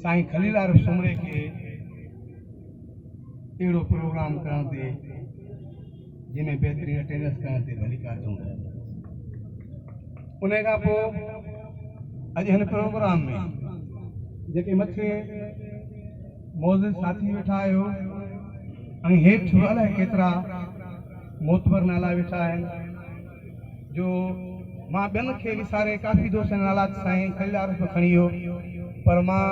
साईं खलीलाल सुमरे के अहिड़ो प्रोग्राम करण ते जंहिंमें बहितरीन अटेंडेंस करण ते मल्लिकार्जुन उन खां पोइ अॼु हिन प्रोग्राम में जेके मथे मौजूद साथी वेठा आहियो ऐं हेठि अलाए केतिरा मोतबर नाला वेठा आहिनि जो मां ॿियनि खे विसारे काफ़ी दोस्तनि नाला साईं खलीलाल में खणी वियो पर मां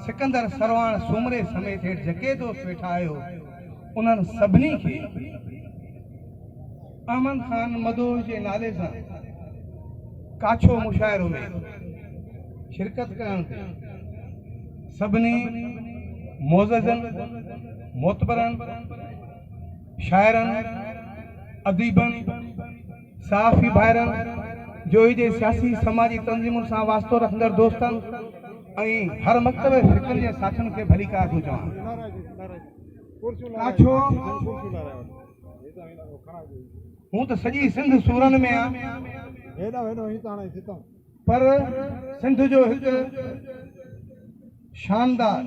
सिकंदर सरवाण सुमरे समेत हेठि जेके दोस्त वेठा आहियो उन्हनि सभिनी खे अहमद खान मदोह जे नाले सां काछो मुशाइरो में शिरकत करण ते सभिनी मोज़ज़नि मोतबरनि शाइरनि अदीबनि साफ़ी भाइरनि जो जे सियासी समाजी तंज़ीमुनि सां वास्तो रखंदड़ दोस्तनि ऐं हर मकतब फिक्र जे साथियुनि खे भली कार थो चवां। काछो हूं त सॼी सिंध सूरनि में आहे पर सिंध जो हिकु शानदार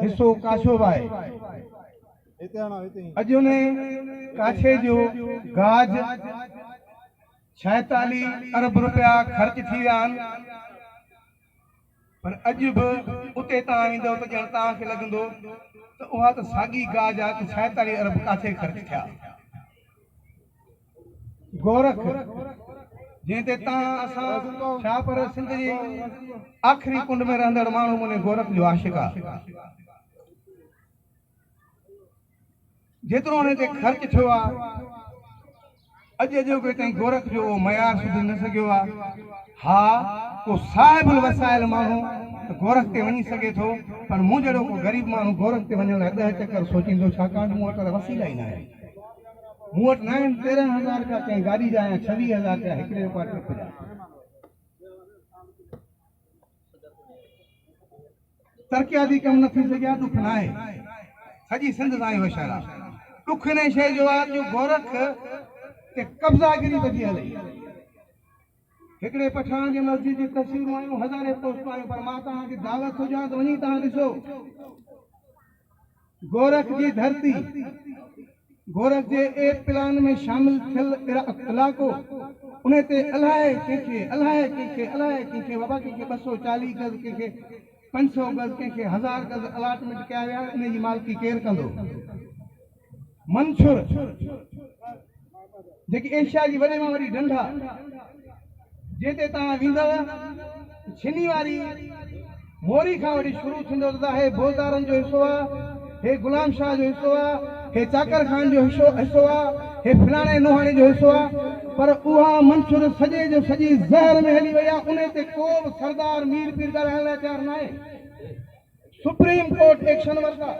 हिसो काछो बि आहे। अॼु उन काछे जो गाज 46 अरब रुपया ख़र्च थी विया आहिनि पर अॼु बि उते तव्हां ईंदव त ॼण तव्हांखे लॻंदो त उहा त साॻी गाज आहे त 46 अरब काथे ख़र्च थिया। गोरख जंहिं ते तव्हां असां छा पर सिंध जी आख़िरी कुंड में रहंदड़ माण्हू मुने गोरख जो आशिक़ आहे। जेतिरो हुन ते ख़र्च थियो आहे अॼु जो ताईं गोरख जो मयार सुधी न सघियो आहे। हा को साहिबुल वसाइल माण्हू त गोरख ते वञी सघे थो पर मूं जहिड़ो को ग़रीब माण्हू गोरख ते वञण लाइ 10 चकर सोचींदो छाकाणि मूं वटि वसीला ई न आहे। मूं वटि न आहिनि 13,000 रुपया कंहिं गाॾी जा ऐं 26,000 रुपया हिकिड़े ट्रिप जा। तरक़ियाती कमु न थी सघिया ॾुख न आहे सॼी सिंध सां इहो शहर आहे। ॾुख हिन शइ जो आहे जो गोरख ते कब्ज़ागिरी वधी हले। हिकिड़े पठान जे मस्जिद जी तस्वीरूं आयूं हज़ारे पोस्टूं आयूं पर मां तव्हांखे दावत थो ॾियां त वञी तव्हां ॾिसो गोरख जी धरती गोरख जे ए प्लान में शामिल थियल इलाइक़ो उन ते अलाए कंहिंखे बाबा कंहिंखे 240 गज़ कंहिंखे 500 गज़ कंहिंखे 1000 गज़ अलाटमेंट कया विया इन जी मालिकी केरु कंदो। मंसूर जेकी एशिया जी वॾे में वॾी ढंढा जिते तव्हां वेंदव छिनी वारी मोरी खां वठी शुरू थींदो त हे बोज़दारनि जो हिसो आहे, हे गुलाम शाह जो हिसो आहे, हे चाकर खान जो हिसो आहे, हे फलाणे नोहाणे जो हिसो आहे पर उहा मंसूर सॼे जो सॼी ज़हर में हली वई आहे। उन ते को बि सरदार मीर पीर ॻाल्हाइण लाइ तयारु न आहे। सुप्रीम कोर्ट एक्शन वरिता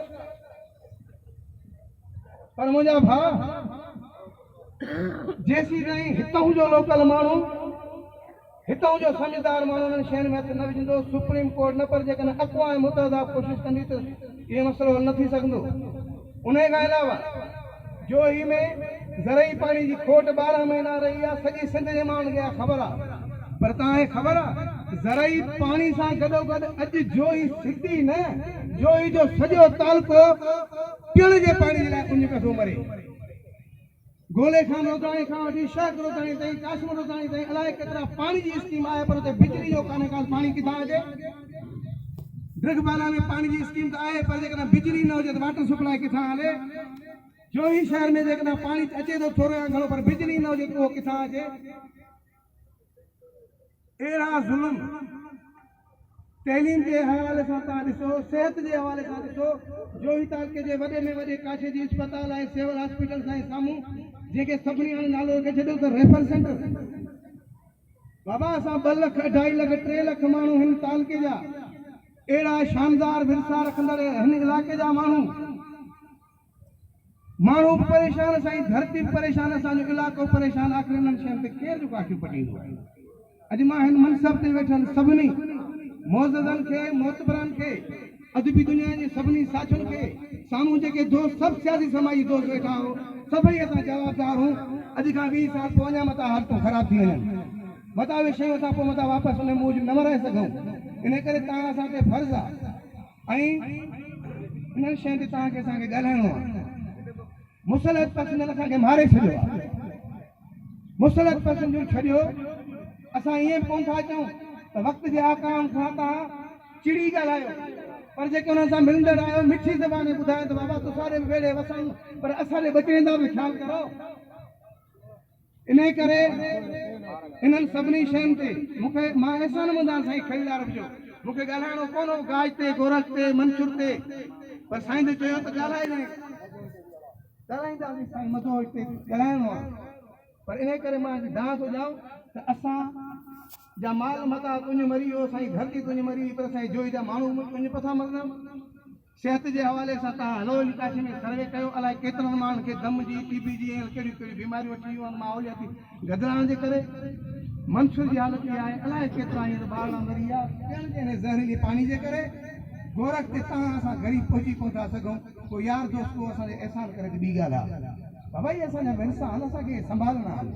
पर मुंहिंजा भाउ जेसी ताईं हितां जो लोकल माण्हू हितां जो समझदार माण्हू उन्हनि शयुनि में हथ न विझंदो सुप्रीम कोर्ट न पर जेकॾहिं अक़वाम मुतहदा कोशिशि कंदी त इहो मसइलो हल न थी सघंदो। उन खां अलावा जोही में ज़रई पाणी जी खोट 12 महीना रही आहे सॼी सिंध जे माण्हुनि खे ख़बर आहे पर तव्हांखे ख़बर आहे ज़रई पाणी सां गॾोगॾु अॼु जोही सिटी न जोही जो सॼो तालुको पीअण जे पाणी जे लाइ उन पियो मरे। गोले खान रोदाणी खां वठी शहर रोदाणी ताईं काश्मीर रोदाणी ताईं अलाए केतिरा पाणी जी स्कीम आहे पर उते बिजली जो कान्हे का पाणी किथां अचे। ड्रिगबाला में पाणी जी स्कीम त आहे पर जेकॾहिं बिजली न हुजे त वाटर सप्लाई किथां हले। जोही शहर में जेकॾहिं पाणी अचे थो थोरो या घणो पर बिजली न हुजे त उहो किथां अचे। अहिड़ा ज़ुल्म तइलीम के हवाले सां तव्हां ॾिसो सिहत जे हवाले सां ॾिसो जोही तालुके जे वॾे में वॾे काछे जी अस्पताल आहे सिविल हॉस्पिटल सां साम्हूं जेके सभिनी हाणे नालो खे छॾियो त रेफर सेंटर बाबा असां 2 लख 2.5 लख 3 लख माण्हू हिन तालुके जा अहिड़ा शानदार विरसा रखंदड़ हिन इलाइक़े जा माण्हू परेशान साईं धरती परेशान असांजो इलाइक़ो परेशान आख़िर हिननि शयुनि ते केरु जो काठियूं पटींदो आहे। अॼु मां हिन मनसब ते वेठल सभिनी मोज़ज़नि खे मोतबरनि खे अदबी दुनिया जे सभिनी साथियुनि खे साम्हूं जेके दोस्त सभु सियासी समाजी दोस्त वेठा हो सभई असां जवाबदार हूं। अॼु खां 20 साल पोइ अञा मथां हालतूं ख़राब थी वञनि मता शयूं असां पोइ मता वापसि उन मौज न रहे सघूं। इन करे तव्हां असांखे फर्ज़ु आहे ऐं इन्हनि शयुनि ते तव्हांखे असांखे ॻाल्हाइणो आहे। मुसलत पसंदि असांखे मारे छॾियो आहे। मुसलत पसंदि जो छॾियो असां ईअं कोन था चऊं त वक़्त जे आकाम खां तव्हां चिड़ी ॻाल्हायो, पर जेके हुननि सां मिलंदड़ आहियो मिठी ज़बान ॿुधायो त बाबा तुसारे बि वेड़े वसऊं, पर असांजे बचड़नि जो बि ख़्यालु करो। इन करे इन्हनि सभिनी शयुनि ते मूंखे मां अहसान मंदां साईं खरीदार जो मूंखे ॻाल्हाइणो कोन हो गाज ते गोरख ते मंसूर ते, पर साईं जो चयो त ॻाल्हाईंदासीं साईं मथो हिते ॻाल्हाइणो आहे। पर इन करे मां दां थो ॾियां त असां जा माल मता तुंहिंजो मरी वियो साईं, धरती तुंहिंजी मरी पर साईं जोई जा माण्हू तुंहिंजे पथां मरंदा। सिहत जे हवाले सां तव्हां हलो इलाइक़े में सर्वे कयो, अलाए केतिरनि माण्हुनि खे दम जी टीबी जी ऐं कहिड़ियूं कहिड़ियूं बीमारियूं अची वियूं आहिनि माहौलियाती गदिराइण जे करे। मंसूर जी हालत इहा आहे, अलाए केतिरा हींअर ॿार मरी विया ॿियनि ज़हरीली पाणी जे करे। गोरख ते तव्हां असां ग़रीब पहुची कोन था सघूं, कोई यार दोस्त को असांजे अहसान करे ॿी ॻाल्हि आहे बाबा इहे असांजा विरसा आहिनि, असांखे संभालणा आहिनि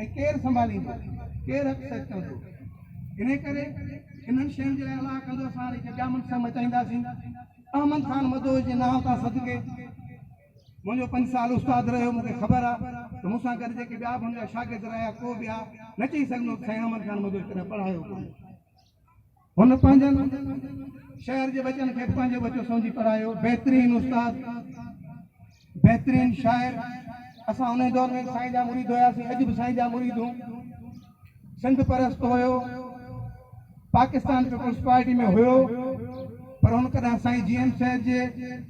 ऐं केरु संभालींदो, केरु हक़ सच चवंदो। इन करे इन्हनि शयुनि जे लाइ अलाह कंदो असां हाणे ॿिया मनसा मचाईंदासीं। अहमद खान मदोह जे नाम तां सदके मुंहिंजो 5 साल उस्ताद रहियो, मूंखे ख़बर आहे त मूंसां गॾु जेके ॿिया बि मुंहिंजा शागिर्द रहिया को ॿिया न चई सघंदो साईं अहमद खान मदोह कॾहिं पढ़ायो कोन्हे। हुन पंहिंजनि शहर जे बचनि खे पंहिंजो बचो सम्झी पढ़ायो। बहितरीन उस्ताद, बहितरीन शाइर। असां उन दौर में साईं जा मुरीद हुयासीं, अॼु बि साईं जा मुरीद हूं। सिंध परस्त हुयो, पाकिस्तान पीपल्स पार्टी में हुयो, पर हुन कॾहिं साईं GM साहिब जे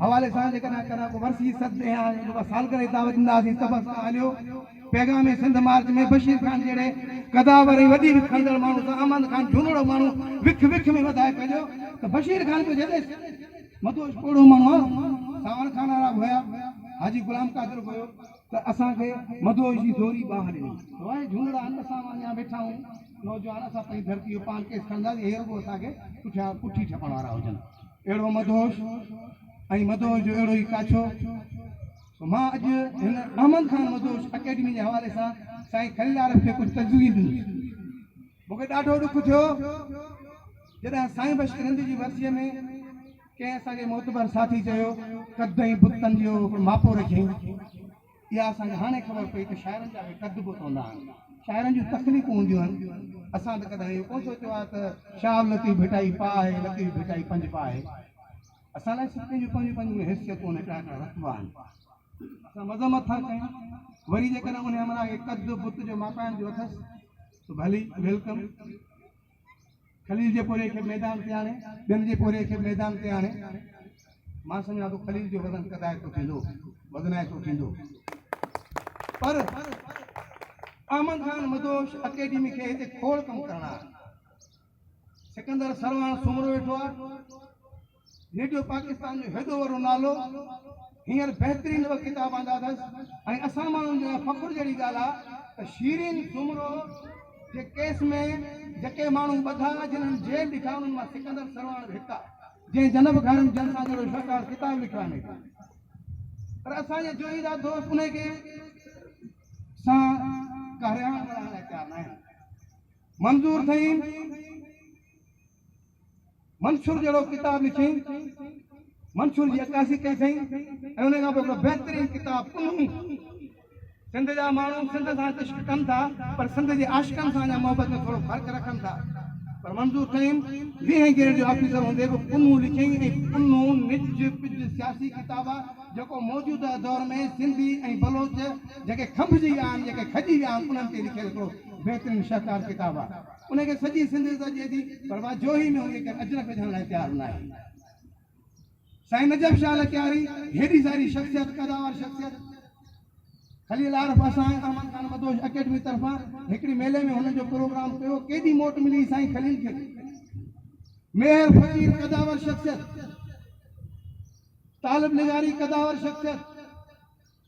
हवाले सां जेकॾहिं कॾहिं को वरसी सद या सालगिरह दावत ॾींदासीं त बसि हलियो। पैगाम सिंध मार्च में बशीर खान जहिड़े कदावर ऐं वॾी खंदड़ माण्हू सां अहमद खान झूनड़ो माण्हू विख विख में वधाए पंहिंजो त बशीर खान जो जॾहिं मदोह पोड़ो माण्हू आहे, सावण खान वारा हुया, हाजी गुलाम कादिर हुयो, त असांखे मदोह जी दोरी बाह ॾिनी। वाहे झूनड़ा आहिनि, असां अञा वेठा आहियूं नौजवान, असां पंहिंजी धरती जो पान केस खणंदासीं, हे रुॻो असांखे पुठियां पुठी ठपण वारा हुजनि। अहिड़ो मदहोश ऐं मदोह जो अहिड़ो ई काछो। मां अॼु हिन अहमद खान मदोह अकेडमी जे हवाले सां साईं खलीलार खे कुझु तजवीज़ ॾिनी। मूंखे ॾाढो ॾुख थियो जॾहिं साईं बशीर जी वरसीअ में कंहिं असांखे मोतबर साथी चयो कद ऐं बुतनि जो मापो रखियईं। इहा असांखे हाणे ख़बर पई त शाइरनि जा बि कद बुत हूंदा आहिनि, शाइरनि जूं तकलीफ़ूं हूंदियूं आहिनि। असां त कॾहिं इहो कोन सोचियो आहे त शाह लतीफ़ भिटाई पा आहे, लतीफ़ भिटाई पंज पा आहे। असां लाइ सभिनी जूं पंहिंजूं पंहिंजूं हैसियतूं आहिनि, हिकिड़ा रतबा आहिनि। असां मज़मत था कयूं, वरी जेकॾहिं उन हमरा खे कद बुत जो मापाइण जो अथसि त भली वेलकम। खलील जे पोरे खे मैदान ते आणे, ॿियनि जे पोरे खे मैदान ते आणे। मां सम्झां थो खलील जो वज़न कदाए थो थींदो, वज़नाए थो थींदो। पर अहमद खान मदोह अकेडमी खे हिते खोड़ कमु करणा आहे। सिकंदर सरवाण सुमरो वेठो आहे, रेडियो पाकिस्तान जो हेॾो वॾो नालो, हींअर बहितरीन किताब आंदा अथसि। ऐं असां माण्हुनि जो फ़ख़ुर जहिड़ी ॻाल्हि आहे त शीरीन सुमरो जे केस में जेके माण्हू ॿधा जिन्हनि जेल ॾिठा उन्हनि मां सिकंदर सरवाण बि हिकु आहे, जंहिं जनब घर में जन सां जहिड़ो शाहकार किताब लिखियो आहे। पर असांजे जोईदा दोस्त उनखे सां कहरियाण करण लाइ तयारु न आहिनि। मंज़ूर अथई मंसूर जहिड़ो किताब लिखियईं, मंसूर जी अकासी कई अथई ऐं उन खां पोइ हिकिड़ो बहितरीन किताब पुनू। सिंध जा माण्हू सिंध सां इश्क कनि था, पर सिंध जे आशिकनि सां अञा मोहबत में थोरो फ़र्क़ु रखनि था। पर मंज़ूर अथई 20 ग्रेड जो ऑफिसर हूंदे बि पुनू लिखियईं। ऐं पुनू निज पिज सियासी किताब आहे जेको मौजूदा दौर में सिंधी ऐं बलोच जेके खंभजी विया आहिनि, जेके खजी विया आहिनि, उन्हनि ते लिखियलु हिकिड़ो बहितरीन शाहकार किताब आहे। उनखे सॼी सिंध सॼे थी, पर वाह जोही में उनखे अजरक विझण लाइ तयारु न आहे। साईं नजब शाह लकियारी हेॾी सारी शख़्सियत, कदावर शख़्सियत। खलील आरफ असां अहमद खान मदोह अकेडमी तरफ़ां हिकिड़ी मेले में हुनजो प्रोग्राम कयो। केॾी मोट मिली साईं खलील खे। मेहर फ़कीर कदावर शख़्सियत, तालिब निगारी कदावर शख़्सियत।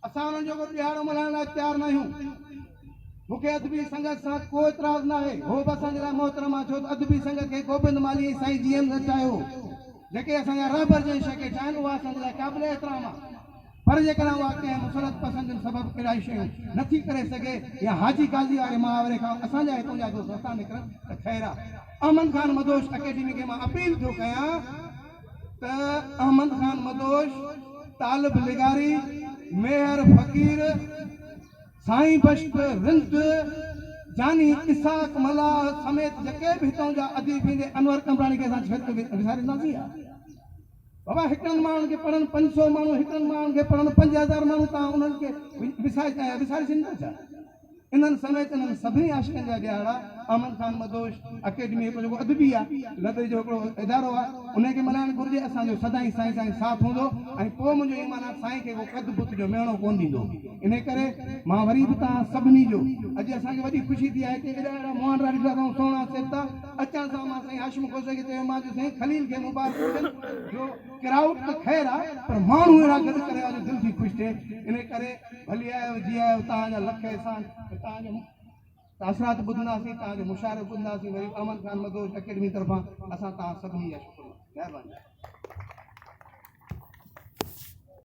असां हुननि जो ॾियारो मल्हाइण लाइ तयारु न आहियूं। मूंखे अदबी संगत सां को एतिराज़ न आहे, हो बि असांजे लाइ मोहतरम आहे, छो त अदबी संगत खे गोबिंद माली साईं GM न ठाहियो। जेके असांजा रहबर जंहिं शइ खे ठाहिनि उहा असांजे लाइ क़ाबिल एतिराम आहे। पर जेकॾहिं उहा कंहिं मुसरत पसंदि सबबु कहिड़ा शयूं नथी करे सघे या हाजी काज़ी वारे मुहावरे खां असांजा हितां जा दोस्त नथा निकिरनि त ख़ैर आहे। अहमद खान मदोश अकेडमी खे मां अपील थो कयां त अहमद खान मदोश, तालिब लिगारी, मेहर फ़कीर, साईं बश्त रिंद, जानी इसाक मला समेत जेके बि हितां जा अदीब ईंदे, अनवर कमराणी खे असां छॾे विसारींदासीं बाबा। हिकिड़नि माण्हुनि खे पढ़नि 500 माण्हू, हिकिड़नि माण्हुनि खे पढ़नि 5000 माण्हू, तव्हां उन्हनि खे विसारे छॾींदा छा? इन्हनि समेत इन्हनि सभिनी आशिक़नि जा ॾियारा। अहमद खान मदोश अकेडमी हिकिड़ो जेको अदबी आहे, लदे जो हिकिड़ो इदारो आहे, उनखे मल्हाइणु घुरिजे। असांजो सदाईं साईं साईं साथ हूंदो ऐं पोइ मुंहिंजो ईमान आहे साईं खे उहो कद बुत जो मेणो कोन ॾींदो। इन करे मां वरी बि तव्हां सभिनी जो अॼु असांखे वॾी ख़ुशी थी आहे कि एॾा अहिड़ा मुहांडरा ॾिठा अथऊं सुहिणा सेता अचण सां। मां साईं हाशिम खोसे खे चयो, मां जो साईं खलील खे मुबारक हुजनि, जो किराउट त ख़ैर आहे पर माण्हू अहिड़ा गॾु करे अॼु दिलि थी ख़ुशि थिए। इन करे भली आयो जी आयो, तव्हांजा लख एहसान। तव्हांजो तासरात ॿुधंदासीं, तव्हांजो मुशाइरो ॿुधंदासीं। वरी अहमद खान मदोश अकेडमी तरफ़ां असां तव्हां सभिनी जा शुक्र, महिरबानी।